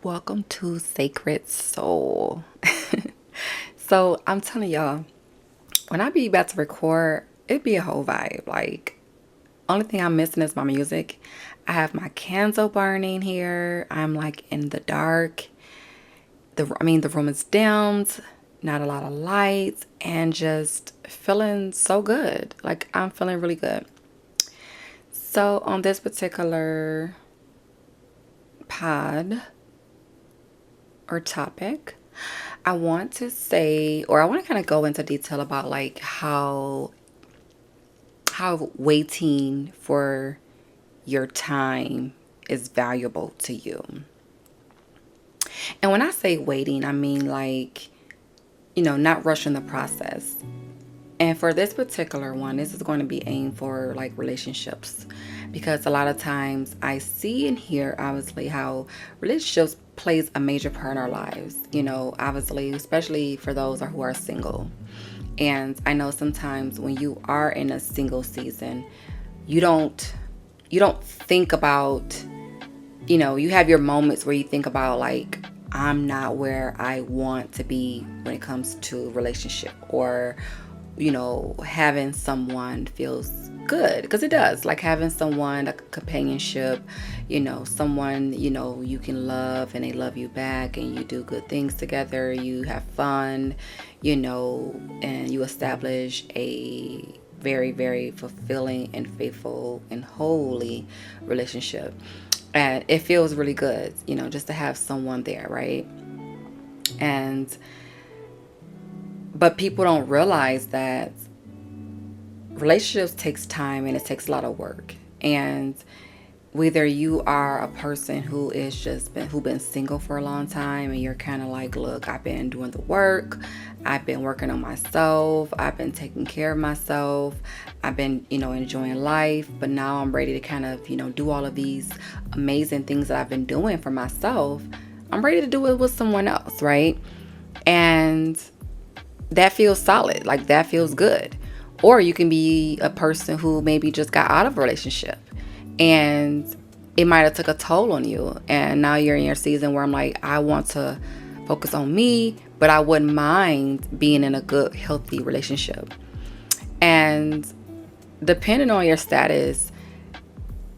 Welcome to Sacred Soul. So I'm telling y'all, when I be about to record, it be a whole vibe. Like, only thing I'm missing is my music. I have my candle burning here. I'm like in the dark. The room is dimmed, not a lot of lights, and just feeling so good. Like I'm feeling really good. So on this particular pod or topic, I want to say, or I want to kind of go into detail about like how waiting for your time is valuable to you. And when I say waiting, I mean like, not rushing the process. And for this particular one, this is going to be aimed for like relationships because a lot of times I see and hear obviously how relationships plays a major part in our lives, obviously, especially for those who are single. And I know sometimes when you are in a single season, you don't think about, you have your moments where you think about like I'm not where I want to be when it comes to relationship, or having someone feels good because it does, like having someone, a companionship, someone you can love and they love you back, and you do good things together, you have fun, and you establish a very, very fulfilling and faithful and holy relationship. And it feels really good, just to have someone there, right? And but people don't realize that relationships takes time and it takes a lot of work. And whether you are a person who been single for a long time and you're kind of like, look, I've been doing the work, I've been working on myself, I've been taking care of myself, I've been enjoying life, but now I'm ready to kind of do all of these amazing things that I've been doing for myself. I'm ready to do it with someone else, right? And that feels solid, like that feels good. Or you can be a person who maybe just got out of a relationship and it might have took a toll on you, and now you're in your season where I'm like, I want to focus on me, but I wouldn't mind being in a good healthy relationship. And depending on your status,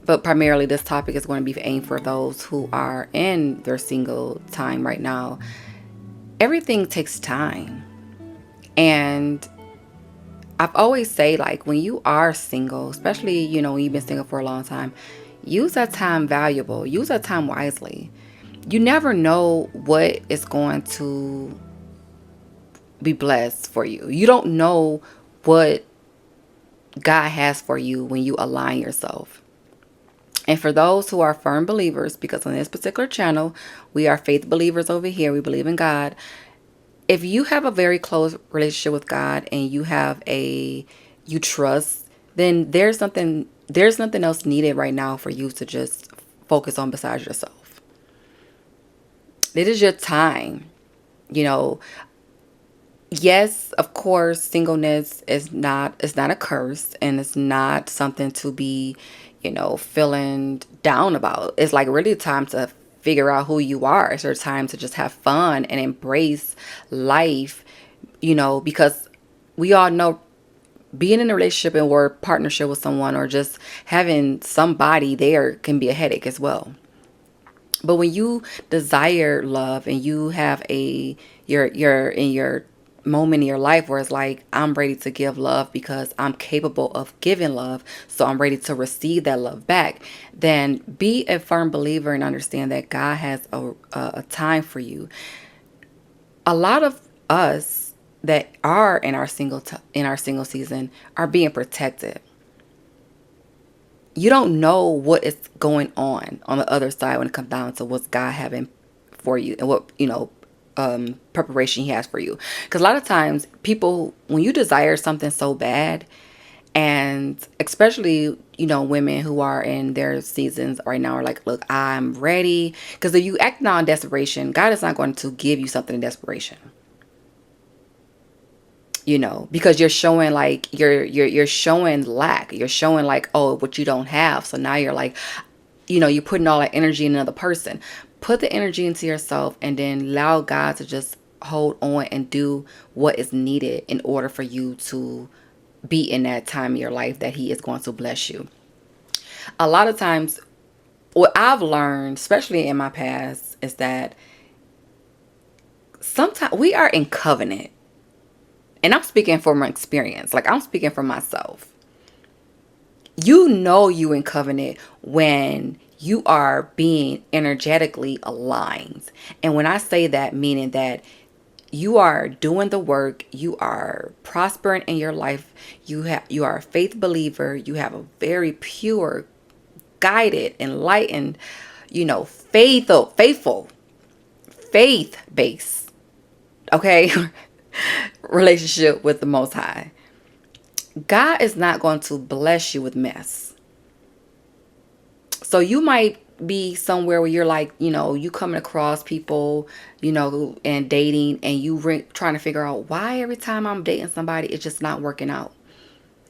but primarily this topic is going to be aimed for those who are in their single time right now, everything takes time. And I've always say, like, when you are single, especially, when you've been single for a long time, use that time valuable. Use that time wisely. You never know what is going to be blessed for you. You don't know what God has for you when you align yourself. And for those who are firm believers, because on this particular channel, we are faith believers over here, we believe in God. If you have a very close relationship with God and you trust, then there's nothing else needed right now for you to just focus on besides yourself. It is your time. You know, yes, of course, singleness is not a curse, and it's not something to be, feeling down about. It's like really time to figure out who you are. It's your time to just have fun and embrace life, because we all know being in a relationship and or partnership with someone, or just having somebody there, can be a headache as well. But when you desire love and you have you're in your moment in your life where it's like, I'm ready to give love because I'm capable of giving love, so I'm ready to receive that love back, then be a firm believer and understand that God has a time for you. A lot of us that are in our single season are being protected. You don't know what is going on the other side when it comes down to what's God having for you, and what preparation He has for you. Because a lot of times, people, when you desire something so bad, and especially women who are in their seasons right now are like, look, I'm ready. Because if you act now in desperation, God is not going to give you something in desperation. Because you're showing like you're showing lack, you're showing like, oh, what you don't have, so now you're like, you're putting all that energy in another person. Put the energy into yourself and then allow God to just hold on and do what is needed in order for you to be in that time of your life that he is going to bless you. A lot of times, what I've learned, especially in my past, is that sometimes we are in covenant. And I'm speaking from experience. Like, I'm speaking for myself. You know you in covenant when you are being energetically aligned. And when I say that, meaning that you are doing the work, you are prospering in your life, you are a faith believer, you have a very pure, guided, enlightened, faithful, faith based, okay, relationship with the Most High. God is not going to bless you with mess. So you might be somewhere where you're like, you coming across people, and dating, and trying to figure out why every time I'm dating somebody, it's just not working out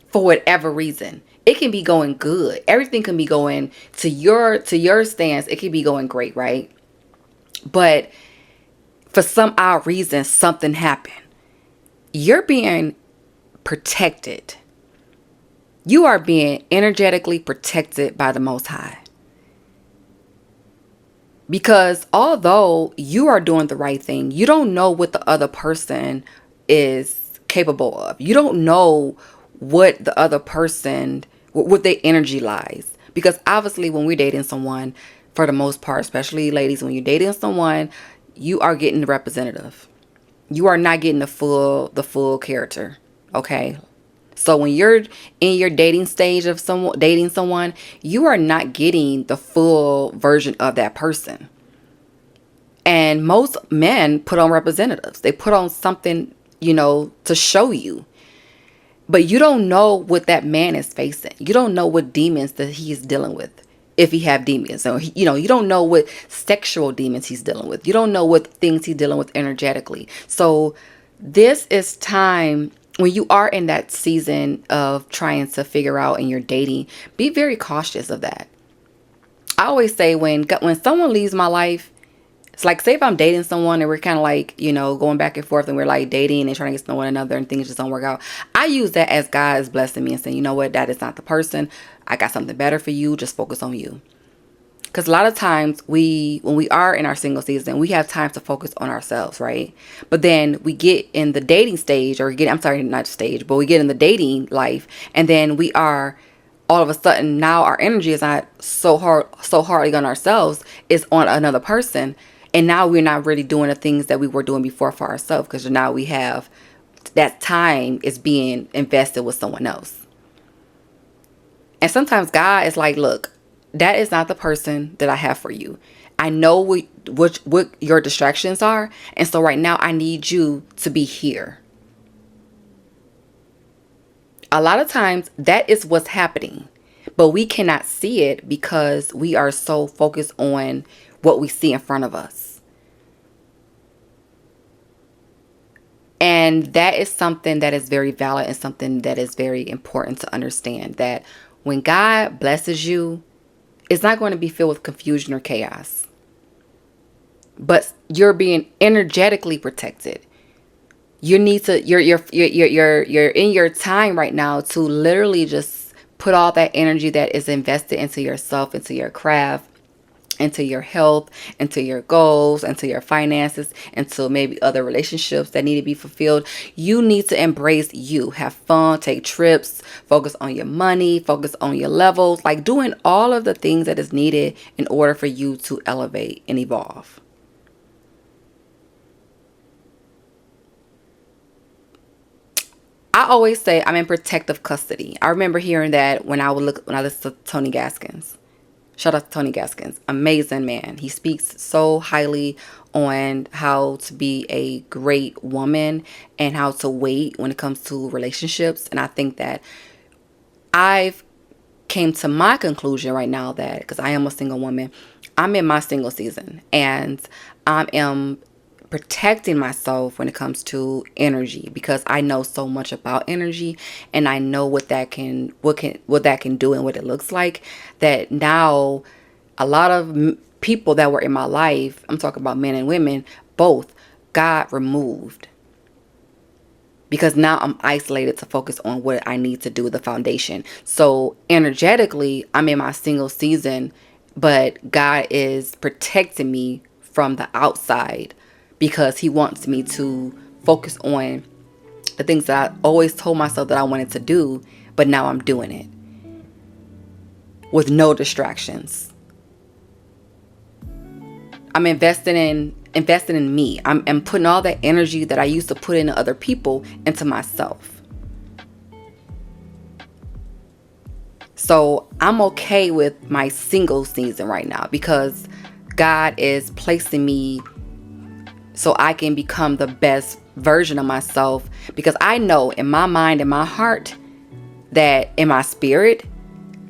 for whatever reason. It can be going good. Everything can be going to your stance. It can be going great, right? But for some odd reason, something happened. You're being protected. You are being energetically protected by the Most High. Because although you are doing the right thing, you don't know what the other person is capable of. You don't know what the other person, what their energy lies. Because obviously when we're dating someone, for the most part, especially ladies, when you're dating someone, you are getting the representative. You are not getting the full character. Okay. So when you're in your dating stage of dating someone, you are not getting the full version of that person. And most men put on representatives. They put on something, to show you. But you don't know what that man is facing. You don't know what demons that he is dealing with. If he have demons. So, you don't know what sexual demons he's dealing with. You don't know what things he's dealing with energetically. So this is time when you are in that season of trying to figure out in your dating, be very cautious of that. I always say when someone leaves my life, it's like, say if I'm dating someone and we're kind of like, going back and forth and we're like dating and trying to get to know one another and things just don't work out. I use that as God is blessing me and saying, you know what, that is not the person. I got something better for you. Just focus on you. Because a lot of times when we are in our single season, we have time to focus on ourselves, right? But then we get in the dating stage we get in the dating life. And then we are all of a sudden now our energy is not so hardly on ourselves. It's on another person. And now we're not really doing the things that we were doing before for ourselves. Because now we have that time is being invested with someone else. And sometimes God is like, look, that is not the person that I have for you. I know what your distractions are. And so right now I need you to be here. A lot of times that is what's happening. But we cannot see it because we are so focused on what we see in front of us. And that is something that is very valid and something that is very important to understand, that when God blesses you, it's not going to be filled with confusion or chaos. But you're being energetically protected. You're in your time right now to literally just put all that energy that is invested into yourself, into your craft, into your health, into your goals, into your finances, into maybe other relationships that need to be fulfilled. You need to embrace you. Have fun, take trips, focus on your money, focus on your levels, like doing all of the things that is needed in order for you to elevate and evolve. I always say I'm in protective custody. I remember hearing that when I listened to Tony Gaskins. Shout out to Tony Gaskins. Amazing man. He speaks so highly on how to be a great woman and how to wait when it comes to relationships. And I think that I've came to my conclusion right now that, because I am a single woman, I'm in my single season and I am protecting myself when it comes to energy, because I know so much about energy and I know what that can do and what it looks like, that now A lot of people that were in my life, I'm talking about men and women, both, God removed. Because now I'm isolated to focus on what I need to do with the foundation. So energetically, I'm in my single season, but God is protecting me from the outside because he wants me to focus on the things that I always told myself that I wanted to do, but now I'm doing it with no distractions. I'm investing in me. I'm putting all that energy that I used to put into other people into myself. So I'm okay with my single season right now because God is placing me so I can become the best version of myself, because I know in my mind and my heart, that in my spirit,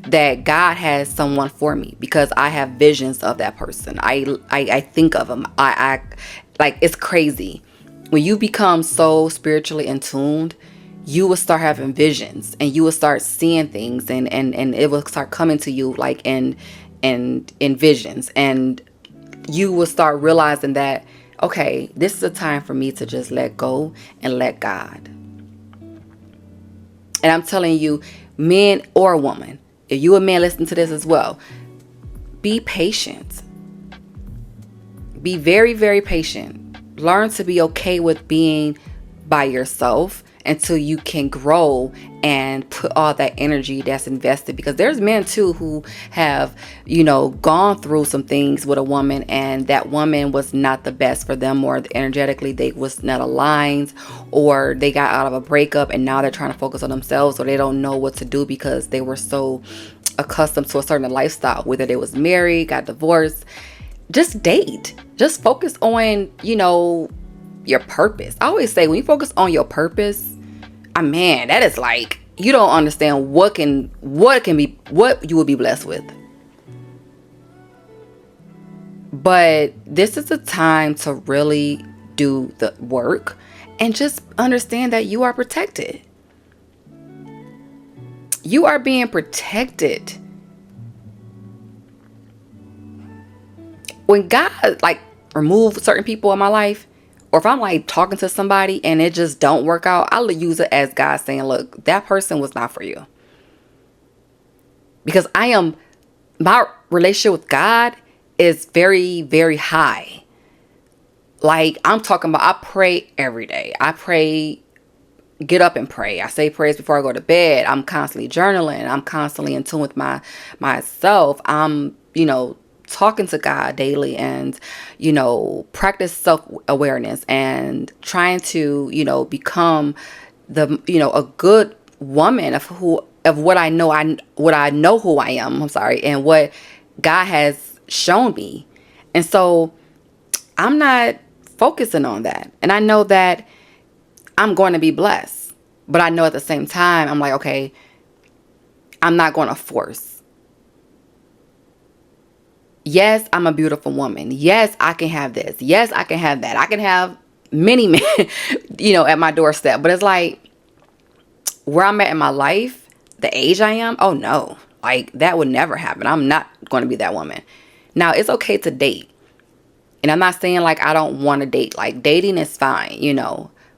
that God has someone for me, because I have visions of that person. I think of them. I like, it's crazy. When you become so spiritually in tuned, you will start having visions and you will start seeing things, and it will start coming to you like in visions, and you will start realizing that, okay, this is a time for me to just let go and let God. And I'm telling you, men or woman, if you a man listen to this as well, be patient. Be very, very patient. Learn to be okay with being by yourself until you can grow and put all that energy that's invested. Because there's men too who have, gone through some things with a woman, and that woman was not the best for them, or energetically they was not aligned, or they got out of a breakup and now they're trying to focus on themselves, or they don't know what to do because they were so accustomed to a certain lifestyle, whether they was married, got divorced. Just date. Just focus on, your purpose. I always say, when you focus on your purpose, man, that is like, you don't understand what you will be blessed with. But this is the time to really do the work and just understand that you are protected. You are being protected. When God remove certain people in my life, or if I'm talking to somebody and it just don't work out, I'll use it as God saying, look, that person was not for you. Because my relationship with God is very, very high. I'm talking about, I pray every day. I pray, get up and pray. I say prayers before I go to bed. I'm constantly journaling. I'm constantly in tune with myself. I'm, talking to God daily, and practice self-awareness and trying to become a good woman of what I know who I am. I'm sorry, and what God has shown me. And so I'm not focusing on that, and I know that I'm going to be blessed, but I know at the same time I'm like, okay, I'm not going to force. Yes, I'm a beautiful woman. Yes, I can have this. Yes, I can have that. I can have many men, at my doorstep. But it's like, where I'm at in my life, the age I am, oh no, that would never happen. I'm not going to be that woman. Now, it's okay to date. And I'm not saying I don't want to date. Dating is fine,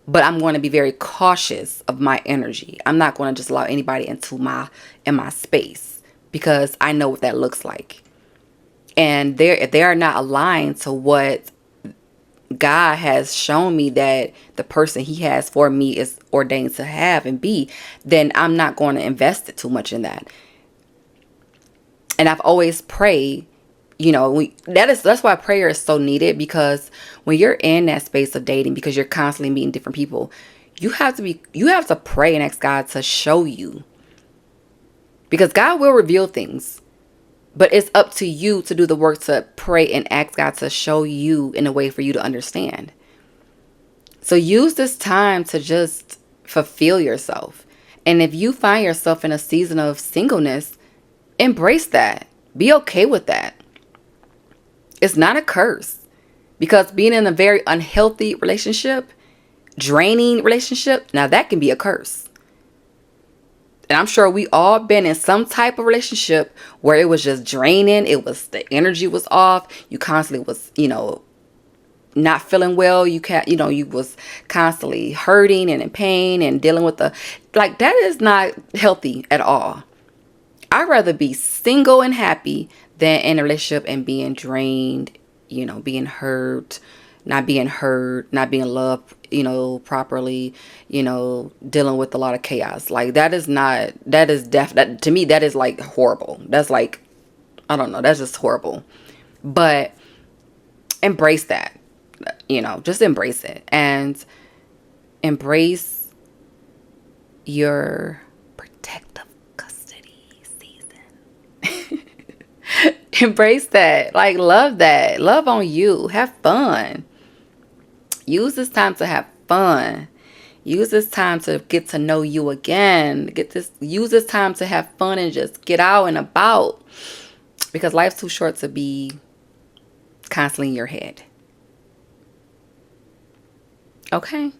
but I'm going to be very cautious of my energy. I'm not going to just allow anybody into my space, because I know what that looks like. And if they are not aligned to what God has shown me that the person he has for me is ordained to have and be, then I'm not going to invest too much in that. And I've always prayed, that's why prayer is so needed, because when you're in that space of dating, because you're constantly meeting different people, you have to pray and ask God to show you, because God will reveal things. But it's up to you to do the work to pray and ask God to show you in a way for you to understand. So use this time to just fulfill yourself. And if you find yourself in a season of singleness, embrace that. Be okay with that. It's not a curse. Because being in a very unhealthy relationship, draining relationship, now that can be a curse. And I'm sure we all been in some type of relationship where it was just draining. It was, the energy was off. You constantly was, not feeling well. You can't, you was constantly hurting and in pain and dealing with like, that is not healthy at all. I'd rather be single and happy than in a relationship and being drained, being hurt, not being heard, not being loved, properly, dealing with a lot of chaos. Like, that to me, that is like horrible. That's like, I don't know, that's just horrible. But embrace that, just embrace it and embrace your protective custody season. Embrace that. Like, love that. Love on you. Have fun. Use this time to have fun. Use this time to get to know you again. Use this time to have fun and just get out and about. Because life's too short to be constantly in your head. Okay?